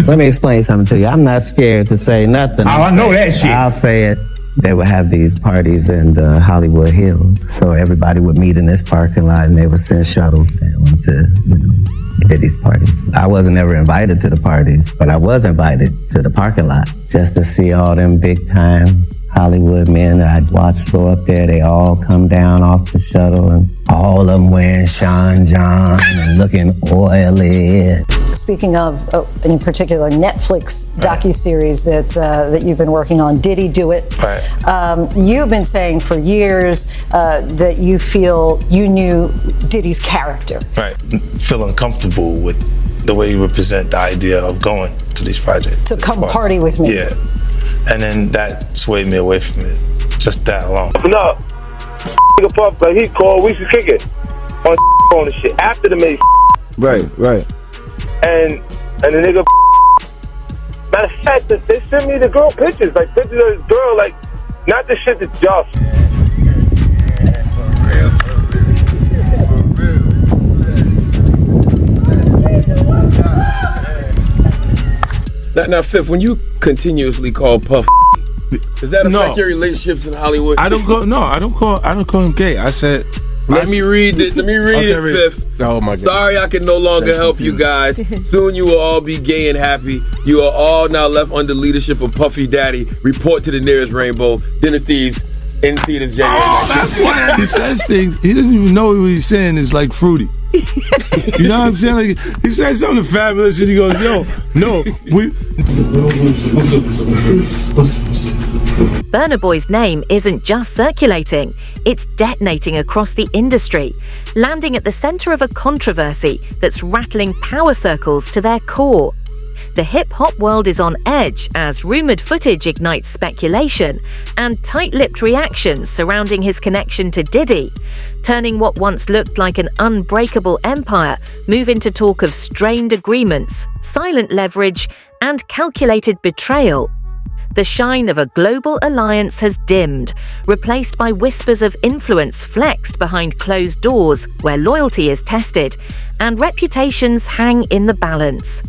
Let me explain something to you. I'm not scared to say nothing. I know that shit. I'll say it. They would have these parties in the Hollywood Hills. So everybody would meet in this parking lot and they would send shuttles down to Diddy's parties. I wasn't ever invited to the parties, but I was invited to the parking lot just to see all them big time Hollywood men that I watched go up there. They all come down off the shuttle and all of them wearing Sean John and looking oily. Speaking of, in particular, Netflix docuseries that you've been working on, Diddy Do It. Right. You've been saying for years that you feel you knew Diddy's character. Right. Feel uncomfortable with the way you represent the idea of going to these projects. To come party with me. Yeah. And then that swayed me away from it. Just that alone. No. Nigga Puff, like he called, we should kick it. On the shit. After the main. Right. And the nigga, matter of fact, they sent me the girl pictures, like pictures of this girl, like, not the shit that y'all. Now, Fifth, when you continuously call Puff, does that affect your relationships in Hollywood? I don't call him gay. I said. Let me read it, Fifth. Oh my God. Sorry I can no longer help you guys. Soon you will all be gay and happy. You are all now left under leadership of Puffy Daddy. Report to the nearest rainbow. Dinner Thieves in theaters January. That's why he says things. He doesn't even know what he's saying is like fruity. You know what I'm saying? Like, he says something fabulous and he goes, yo, no, we... Burna Boy's name isn't just circulating, it's detonating across the industry, landing at the center of a controversy that's rattling power circles to their core. The hip-hop world is on edge as rumored footage ignites speculation and tight-lipped reactions surrounding his connection to Diddy, turning what once looked like an unbreakable empire move into talk of strained agreements, silent leverage, and calculated betrayal. The shine of a global alliance has dimmed, replaced by whispers of influence flexed behind closed doors where loyalty is tested and reputations hang in the balance.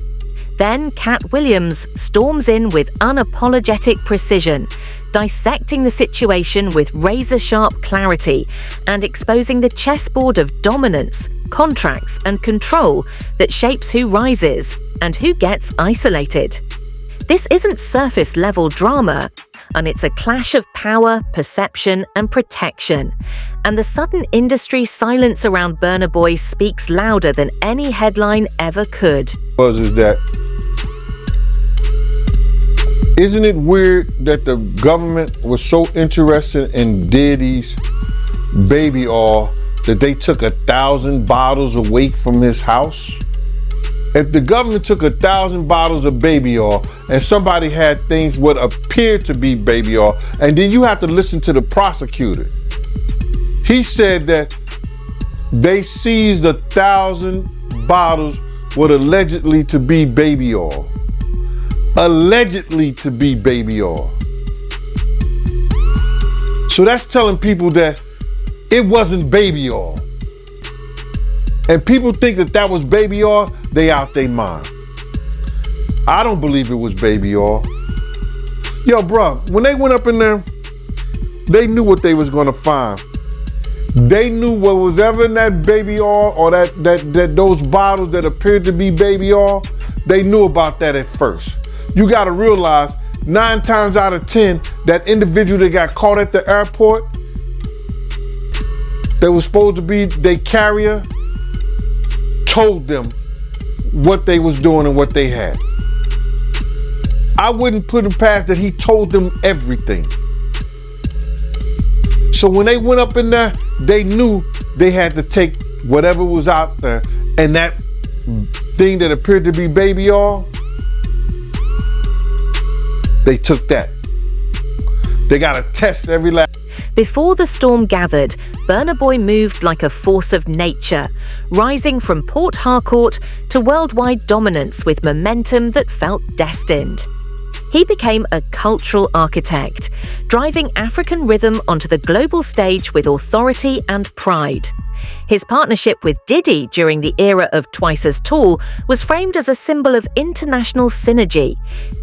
Then Katt Williams storms in with unapologetic precision, dissecting the situation with razor-sharp clarity and exposing the chessboard of dominance, contracts, and control that shapes who rises and who gets isolated. This isn't surface-level drama, and it's a clash of power, perception, and protection. And the sudden industry silence around Burna Boy speaks louder than any headline ever could. Isn't it weird that the government was so interested in Diddy's baby oil that they took 1,000 bottles away from his house? If the government took 1,000 bottles of baby oil and somebody had things what appeared to be baby oil, and then you have to listen to the prosecutor. He said that they seized 1,000 bottles what allegedly to be baby oil. Allegedly to be baby oil. So that's telling people that it wasn't baby oil. And people think that that was baby oil, they out their mind. I don't believe it was baby oil. Yo, bro, when they went up in there, they knew what they was gonna find. They knew what was ever in that baby oil or that those bottles that appeared to be baby oil, they knew about that at first. You gotta realize 9 times out of 10, that individual that got caught at the airport, that was supposed to be their carrier, told them what they was doing and what they had. I wouldn't put him past that he told them everything. So when they went up in there, they knew they had to take whatever was out there, and that thing that appeared to be baby oil, they took that. They got to test every last. Before the storm gathered, Burna Boy moved like a force of nature, rising from Port Harcourt to worldwide dominance with momentum that felt destined. He became a cultural architect, driving African rhythm onto the global stage with authority and pride. His partnership with Diddy during the era of Twice as Tall was framed as a symbol of international synergy.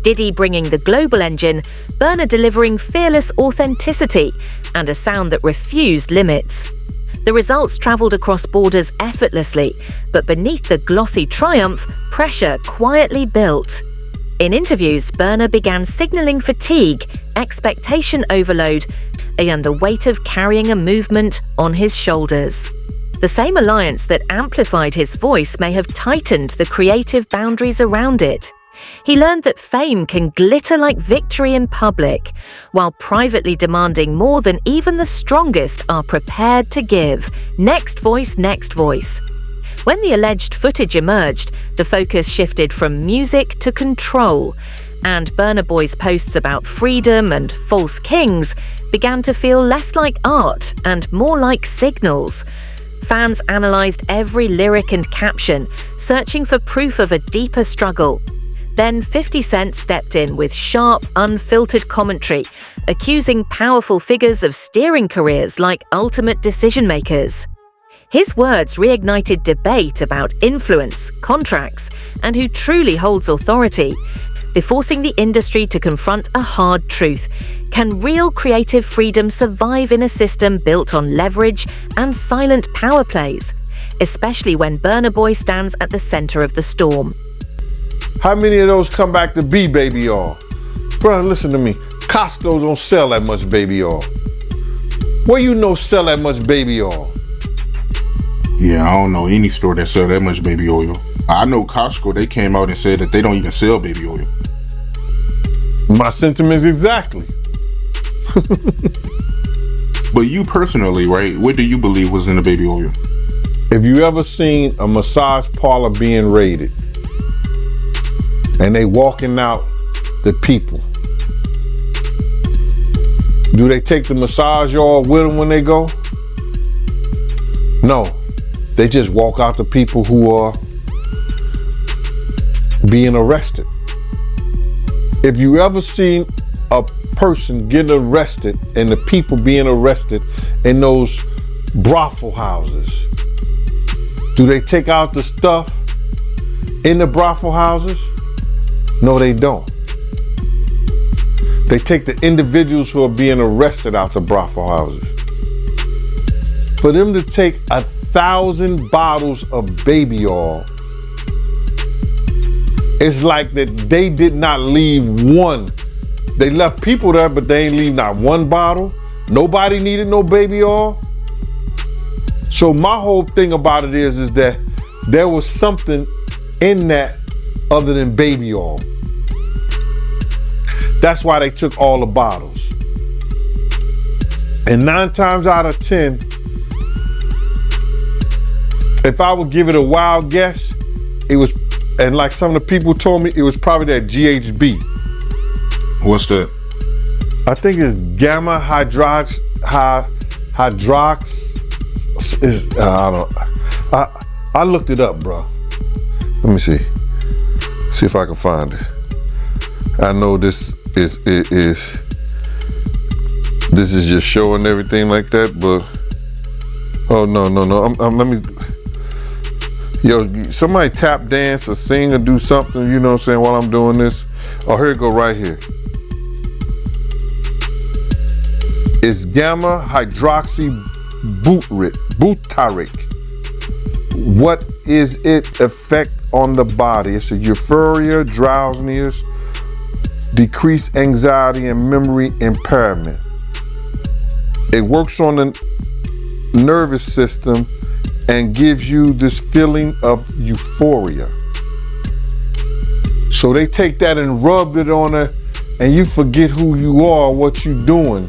Diddy bringing the global engine, Burna delivering fearless authenticity and a sound that refused limits. The results travelled across borders effortlessly, but beneath the glossy triumph, pressure quietly built. In interviews, Burna began signalling fatigue, expectation overload, and the weight of carrying a movement on his shoulders. The same alliance that amplified his voice may have tightened the creative boundaries around it. He learned that fame can glitter like victory in public, while privately demanding more than even the strongest are prepared to give. Next voice, next voice. When the alleged footage emerged, the focus shifted from music to control, and Burna Boy's posts about freedom and false kings began to feel less like art and more like signals. Fans analysed every lyric and caption, searching for proof of a deeper struggle. Then 50 Cent stepped in with sharp, unfiltered commentary, accusing powerful figures of steering careers like ultimate decision-makers. His words reignited debate about influence, contracts, and who truly holds authority, forcing the industry to confront a hard truth. Can real creative freedom survive in a system built on leverage and silent power plays, especially when Burna Boy stands at the center of the storm? How many of those come back to be baby oil? Bro, listen to me. Costco don't sell that much baby oil. Where you know sell that much baby oil? Yeah, I don't know any store that sell that much baby oil. I know Costco, they came out and said that they don't even sell baby oil. My sentiments exactly. But you personally, right, what do you believe was in the baby oil? If you ever seen a massage parlor being raided and they walking out the people, do they take the massage oil with them when they go? No, they just walk out the people who are being arrested. If you ever seen a person getting arrested and the people being arrested in those brothel houses, do they take out the stuff in the brothel houses? No, they don't. They take the individuals who are being arrested out the brothel houses. For them to take 1,000 bottles of baby oil, it's like that they did not leave one. They left people there, but they ain't leave not one bottle. Nobody needed no baby oil. So my whole thing about it is that there was something in that other than baby oil. That's why they took all the bottles. And 9 times out of 10, if I would give it a wild guess, it was, and like some of the people told me, it was probably that GHB. What's that? I think it's gamma hydrox. I looked it up, bro. Let me see if I can find it. I know this is just showing everything like that, but oh no. Let me. Yo, somebody tap dance or sing or do something, you know what I'm saying, while I'm doing this. Oh, here it go right here. It's gamma hydroxy butyric. What is its effect on the body? It's a euphoria, drowsiness, decreased anxiety, and memory impairment. It works on the nervous system and gives you this feeling of euphoria. So they take that and rub it on her and you forget who you are, what you're doing.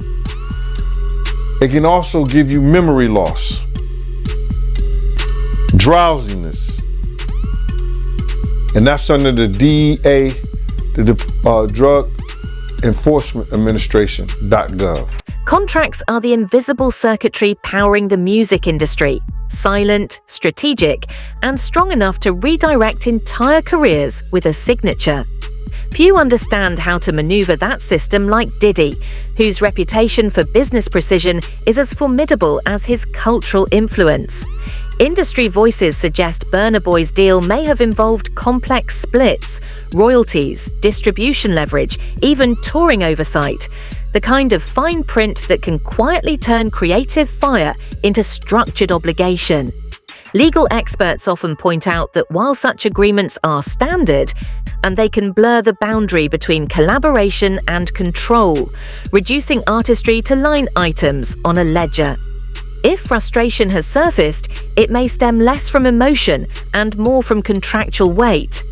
It can also give you memory loss, drowsiness. And that's under the DEA, the Drug Enforcement Administration.gov. Contracts are the invisible circuitry powering the music industry, silent, strategic, and strong enough to redirect entire careers with a signature. Few understand how to maneuver that system like Diddy, whose reputation for business precision is as formidable as his cultural influence. Industry voices suggest Burna Boy's deal may have involved complex splits, royalties, distribution leverage, even touring oversight. The kind of fine print that can quietly turn creative fire into structured obligation. Legal experts often point out that while such agreements are standard, and they can blur the boundary between collaboration and control, reducing artistry to line items on a ledger. If frustration has surfaced, it may stem less from emotion and more from contractual weight.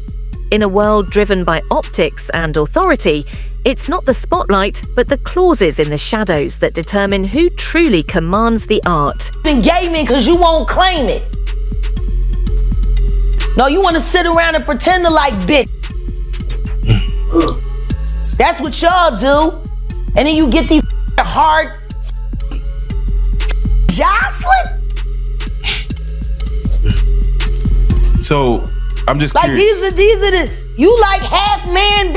In a world driven by optics and authority, it's not the spotlight, but the clauses in the shadows that determine who truly commands the art. Been gaming because you won't claim it. No, you want to sit around and pretend to like bitch. That's what y'all do. And then you get these hard Jocelyn. So I'm just like curious. these are the you like half man.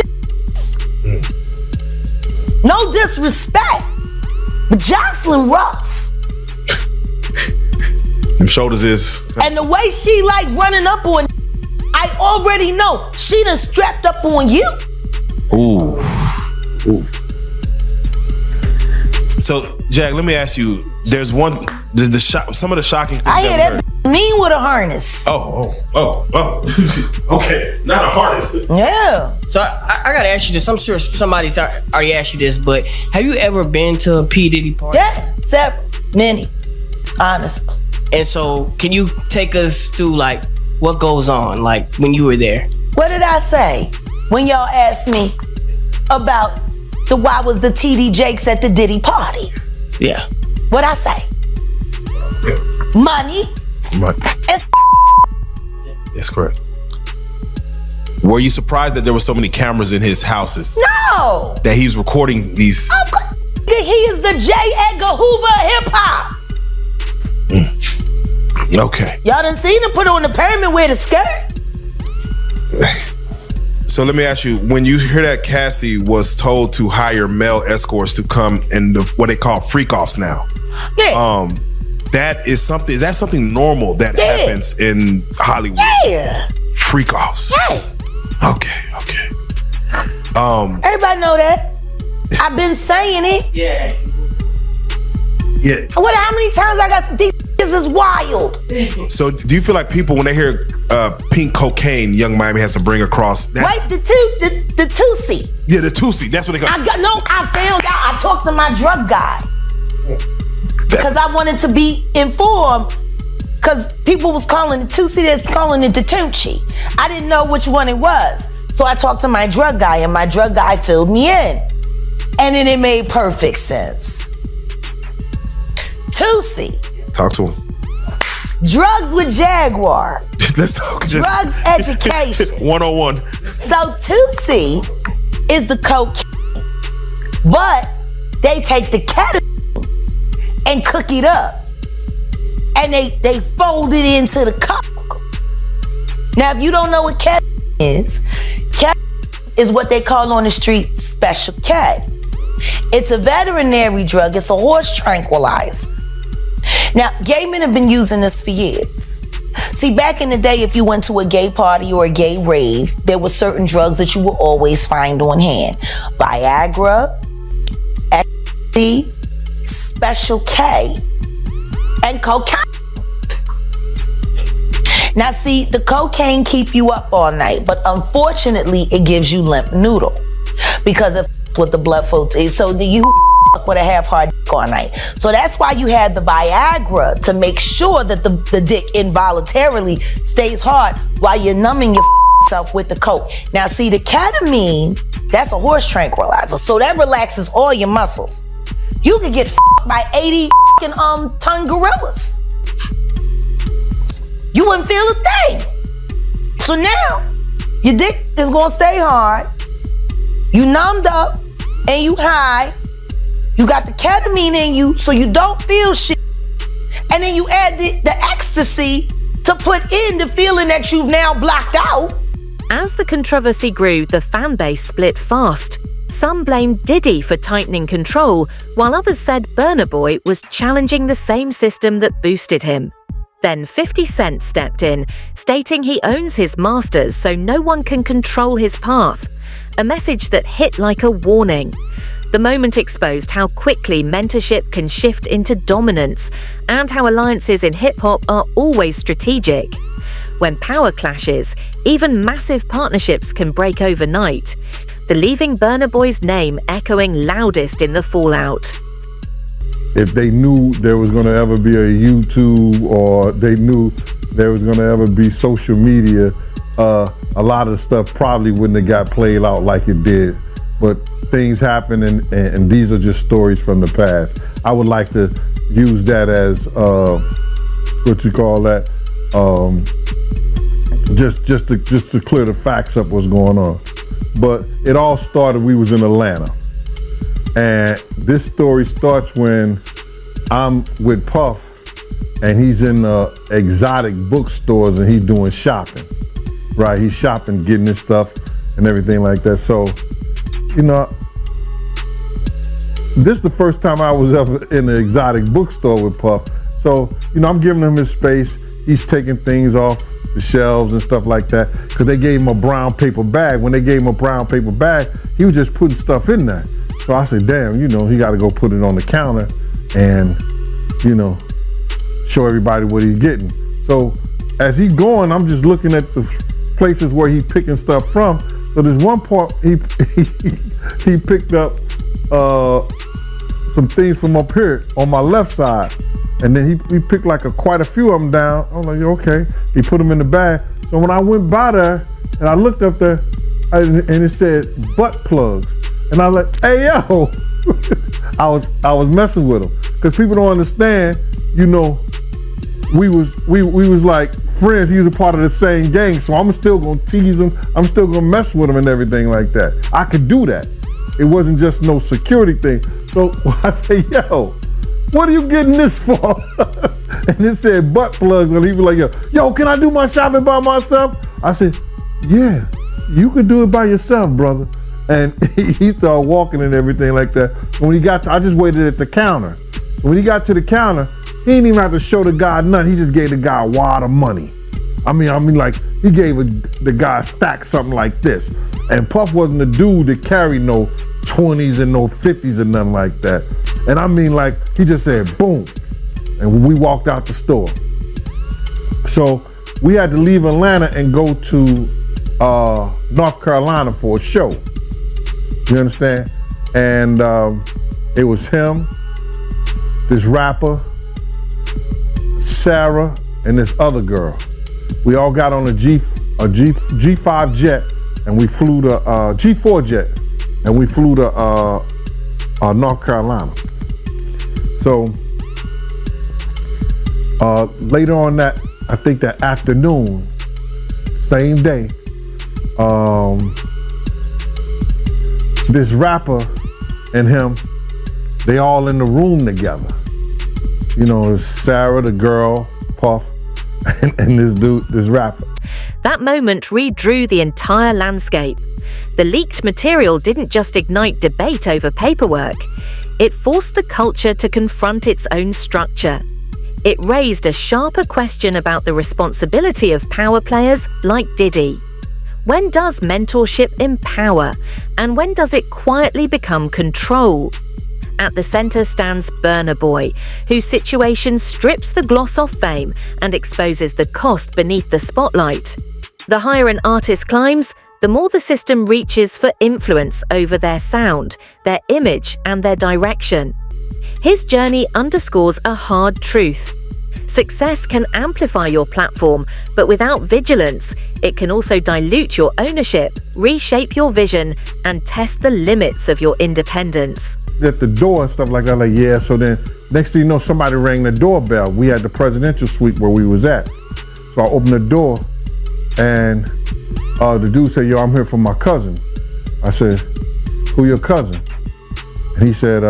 No disrespect, but Jocelyn rough. Them shoulders is. And the way she like running up on, I already know she done strapped up on you. Ooh. Ooh. So, Jack, let me ask you. There's some of the shocking things I hear that mean with a harness. Oh. Okay, not a harness. Yeah. So I gotta ask you this. I'm sure somebody's already asked you this, but have you ever been to a P. Diddy party? Yeah, several, many, honestly. And so, can you take us through like what goes on, like when you were there? What did I say when y'all asked me about why was the TD Jakes at the Diddy party? Yeah. What'd I say? Money. And That's correct. Were you surprised that there were so many cameras in his houses? No. That he was recording these? Of course. He is the J. Edgar Hoover of hip hop. Okay. Y'all done seen him put on the pyramid with a skirt? So let me ask you, when you hear that Cassie was told to hire male escorts to come in what they call freak-offs now. Yeah. Is that something normal that happens in Hollywood? Yeah. Freak-offs. Yeah. Okay. Everybody know that. I've been saying it. Yeah. Yeah. How many times I got these is wild. So do you feel like people, when they hear pink cocaine, Young Miami has to bring across? Wait, the Tusi. Yeah, the Tusi. That's what they call. I found out. I talked to my drug guy because I wanted to be informed. Because people was calling it Tusi, that's calling it the Tunchi. I didn't know which one it was, so I talked to my drug guy, and my drug guy filled me in, and then it made perfect sense. Tusi. Talk to him. Drugs with Jaguar. Let's talk. Drugs education. 101. So Tusi is the cocaine, but they take the ketamine and cook it up, and they fold it into the coke. Now, if you don't know what ketamine is what they call on the street special K. It's a veterinary drug. It's a horse tranquilizer. Now, gay men have been using this for years. See, back in the day, if you went to a gay party or a gay rave, there were certain drugs that you would always find on hand. Viagra, ecstasy, special K, and cocaine. Now, see, the cocaine keep you up all night, but unfortunately, it gives you limp noodle because of with the blood flow. So you with a half-hard dick all night. So that's why you have the Viagra, to make sure that the dick involuntarily stays hard while you're numbing yourself with the coke. Now, see, the ketamine, that's a horse tranquilizer, so that relaxes all your muscles. You could get by 80 ton gorillas. You wouldn't feel a thing. So now, your dick is gonna stay hard, you numbed up, and you high. You got the ketamine in you, so you don't feel shit. And then you add the ecstasy to put in the feeling that you've now blocked out. As the controversy grew, the fan base split fast. Some blamed Diddy for tightening control, while others said Burna Boy was challenging the same system that boosted him. Then 50 Cent stepped in, stating he owns his masters so no one can control his path, a message that hit like a warning. The moment exposed how quickly mentorship can shift into dominance and how alliances in hip-hop are always strategic. When power clashes, even massive partnerships can break overnight, leaving Burna Boy's name echoing loudest in the fallout. If they knew there was going to ever be a YouTube, or they knew there was going to ever be social media, a lot of the stuff probably wouldn't have got played out like it did. But things happen, and these are just stories from the past. I would like to use that as, what you call that, just to clear the facts up what's going on. But it all started, we was in Atlanta. And this story starts when I'm with Puff, and he's in exotic bookstores, and he's doing shopping, right? He's shopping, getting his stuff and everything like that. So, you know, this is the first time I was ever in an exotic bookstore with Puff. So, you know, I'm giving him his space. He's taking things off the shelves and stuff like that, because they gave him a brown paper bag. When they gave him a brown paper bag, he was just putting stuff in there. So I said, damn, you know, he got to go put it on the counter and, you know, show everybody what he's getting. So as he going, I'm just looking at the places where he picking stuff from. So there's one part he picked up some things from up here on my left side. And then he picked like quite a few of them down. I'm like, okay. He put them in the bag. So when I went by there and I looked up there, and it said butt plugs. And I was like, hey, yo. I was messing with him. Because people don't understand, you know, we was like friends. He was a part of the same gang. So I'm still gonna tease him. I'm still gonna mess with him and everything like that. I could do that. It wasn't just no security thing. So I say, yo, what are you getting this for? And it said butt plugs, and he was like, yo, can I do my shopping by myself? I said, yeah, you can do it by yourself, brother. And he started walking and everything like that. When he got I just waited at the counter. When he got to the counter, he didn't even have to show the guy nothing. He just gave the guy a wad of money. I mean, like, he gave the guy a stack, something like this. And Puff wasn't the dude that carried no 20s and no 50s and nothing like that. And I mean, like, he just said, boom. And we walked out the store. So we had to leave Atlanta and go to North Carolina for a show. You understand? And it was him, this rapper, Sarah, and this other girl. We all got on a G5 jet, and we flew to G4 jet, and we flew to North Carolina. So later on that, I think that afternoon, same day, this rapper and him, they all in the room together. You know, it's Sarah, the girl, Puff, and this dude, this rapper. That moment redrew the entire landscape. The leaked material didn't just ignite debate over paperwork. It forced the culture to confront its own structure. It raised a sharper question about the responsibility of power players like Diddy. When does mentorship empower, and when does it quietly become control? At the center stands Burna Boy, whose situation strips the gloss off fame and exposes the cost beneath the spotlight. The higher an artist climbs, the more the system reaches for influence over their sound, their image, and their direction. His journey underscores a hard truth. Success can amplify your platform, but without vigilance, it can also dilute your ownership, reshape your vision, and test the limits of your independence. At the door and stuff like that, like, yeah, so then next thing you know, somebody rang the doorbell. We had the presidential suite where we was at. So I opened the door, and the dude said, yo, I'm here for my cousin. I said, who your cousin? And he said,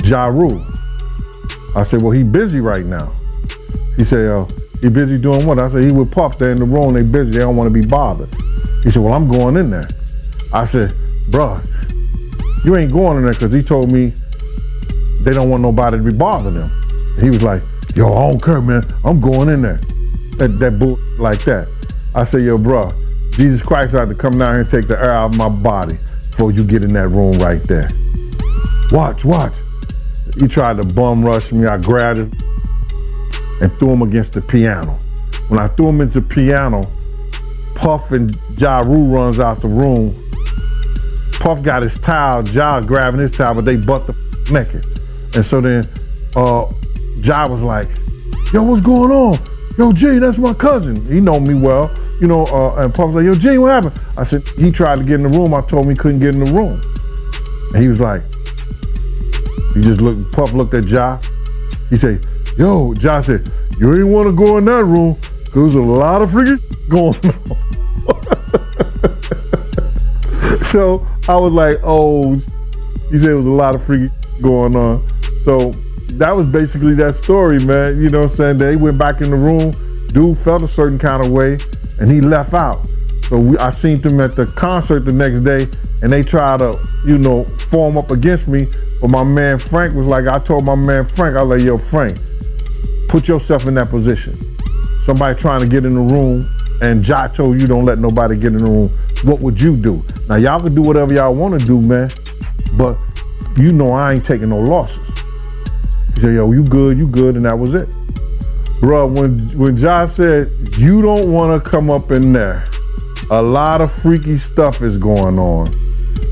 Ja Rule. I said, well, he busy right now. He said, He busy doing what? I said, he with Puff. They're in the room. They busy. They don't want to be bothered. He said, well, I'm going in there. I said, bruh, you ain't going in there because he told me they don't want nobody to be bothering them. He was like, yo, I don't care, man. I'm going in there. That bull like that. I said, yo, bruh, Jesus Christ had to come down here and take the air out of my body before you get in that room right there. Watch. He tried to bum rush me. I grabbed him and threw him against the piano. When I threw him into the piano, Puff and Ja Rule runs out the room. Puff got his towel, Ja grabbing his towel, but they butt the naked. And so then Ja was like, yo, what's going on? Yo, G, that's my cousin. He know me well, you know, and Puff was like, yo, G, what happened? I said, he tried to get in the room. I told him he couldn't get in the room. And he was like, Puff looked at Ja. He said, yo, Ja said, you ain't want to go in that room because there's a lot of freaking going on. So I was like, oh, he said it was a lot of freaking going on. So that was basically that story, man. You know what I'm saying? They went back in the room. Dude felt a certain kind of way, and he left out. So I seen them at the concert the next day, and they tried to, you know, form up against me. But my man Frank was like, I told my man Frank, I was like, yo, Frank, put yourself in that position. Somebody trying to get in the room, and Ja told you don't let nobody get in the room. What would you do? Now, y'all can do whatever y'all want to do, man, but you know I ain't taking no losses. He said, yo, you good, and that was it. Bruh, when Ja said, you don't want to come up in there, a lot of freaky stuff is going on.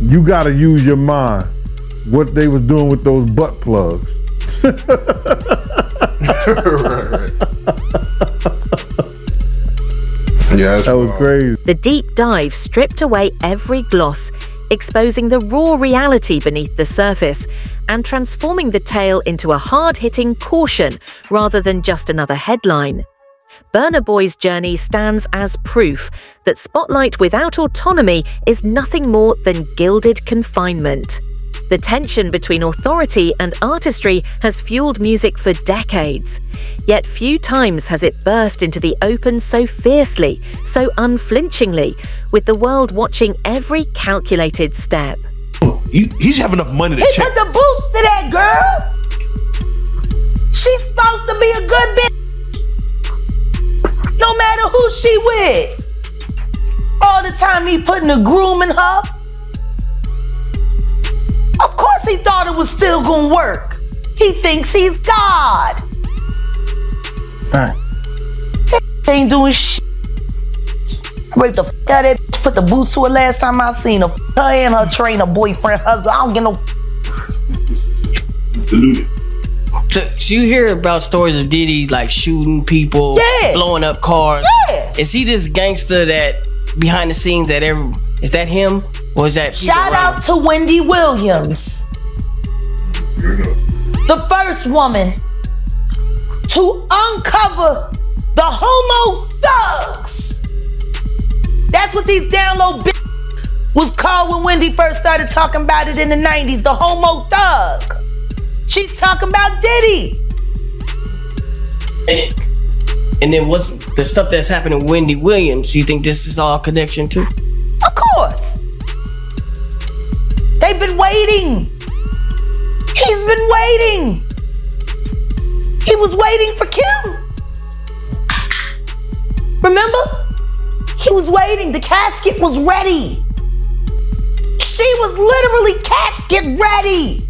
You got to use your mind. What they was doing with those butt plugs. Right. Yeah, that was crazy. The deep dive stripped away every gloss, exposing the raw reality beneath the surface and transforming the tale into a hard-hitting caution rather than just another headline. Burna Boy's journey stands as proof that Spotlight without autonomy is nothing more than gilded confinement. The tension between authority and artistry has fueled music for decades. Yet few times has it burst into the open so fiercely, so unflinchingly, with the world watching every calculated step. He should have enough money to He check. put the boots to that girl. She's supposed to be a good bitch. No matter who she with. All the time he putting a groom in her. Of course he thought it was still gonna work. He thinks he's God. That ain't doing shit. I raped the f out of that bitch, put the boots to her last time I seen her. Her and her trainer, boyfriend, husband. I don't get no. So you hear about stories of Diddy like shooting people, blowing up cars. Yeah. Is he this gangster that behind the scenes that is that him? Or is that Shout out to Wendy Williams, the first woman to uncover the homo thugs. That's what these down low bitches was called when Wendy first started talking about it in the 90s, the homo thug. She talking about Diddy. And then what's the stuff that's happening to Wendy Williams? Do you think this is all connection too? Of course. They've been waiting. He's been waiting. He was waiting for Kim. Remember? He was waiting. The casket was ready. She was literally casket ready.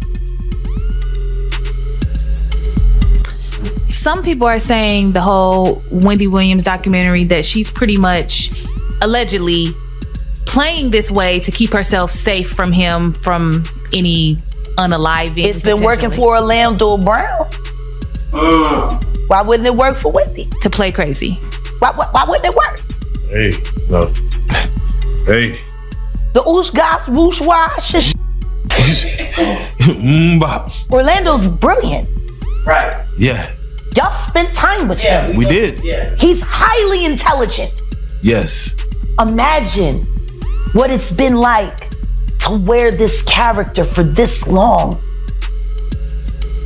Some people are saying the whole Wendy Williams documentary that she's pretty much allegedly playing this way to keep herself safe from him, from any unaliving. It's been working for Orlando Brown. Why wouldn't it work for Wendy? To play crazy. Why wouldn't it work? Hey, no. Hey. The oosh gosh whoosh wash. Orlando's brilliant. Right. Yeah. Y'all spent time with him. We did. Yeah. He's highly intelligent. Yes. Imagine what it's been like to wear this character for this long.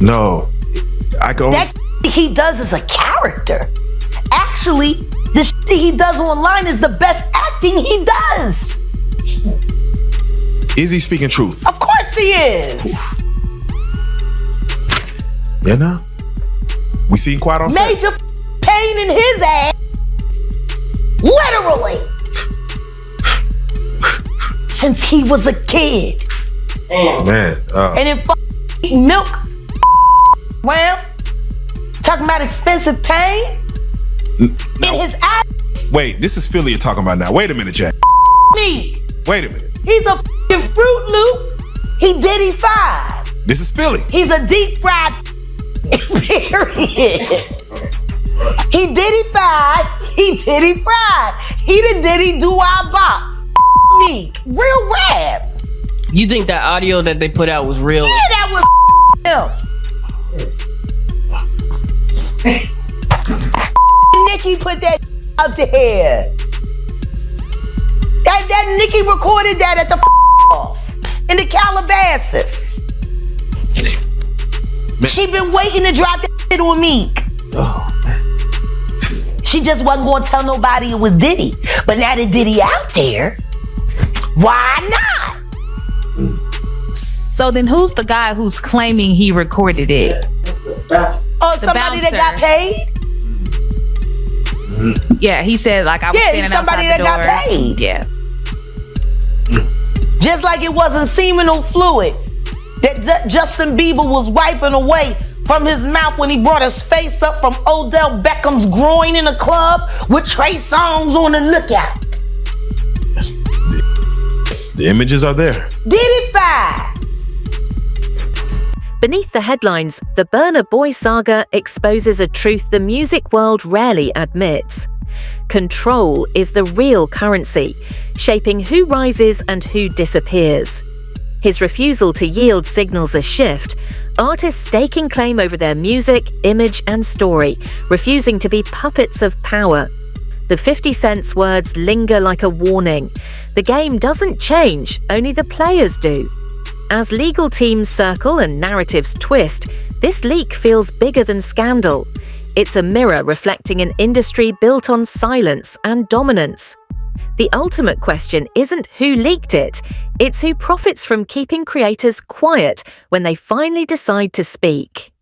No. I can That he does as a character. actually, the shit he does online is the best acting he does. Is he speaking truth? Of course he is. Yeah, no. We seen Quiet on set. Major pain in his ass. Literally. Since he was a kid. Man. And then milk. Well, talking about expensive pain in his ass. Wait, this is Philly you're talking about now. Wait a minute, Jack. Me. Wait a minute. He's a Fruit Loop. He Diddy 5. This is Philly. He's a deep fried period. He Diddy 5. He Diddy fried. He the Diddy do-I-bop. Me. Real rap. You think that audio that they put out was real? Yeah, that was him. Nicki put that out there. That Nicki recorded that at the off in the Calabasas. She been waiting to drop that shit on Meek. She just wasn't gonna tell nobody it was Diddy. But now that Diddy out there, why not? So then who's the guy who's claiming he recorded it? Oh, somebody that got paid? Yeah, he said like I was standing somebody outside the door. that got paid. Yeah. Just like it wasn't seminal fluid that Justin Bieber was wiping away from his mouth when he brought his face up from Odell Beckham's groin in a club with Trey Songz on the lookout. The images are there. Diddy 5. Beneath the headlines, the Burna Boy saga exposes a truth the music world rarely admits. Control is the real currency, shaping who rises and who disappears. His refusal to yield signals a shift, artists staking claim over their music, image, and story, refusing to be puppets of power. The 50 Cent's words linger like a warning. The game doesn't change, only the players do. As legal teams circle and narratives twist, this leak feels bigger than scandal. It's a mirror reflecting an industry built on silence and dominance. The ultimate question isn't who leaked it, it's who profits from keeping creators quiet when they finally decide to speak.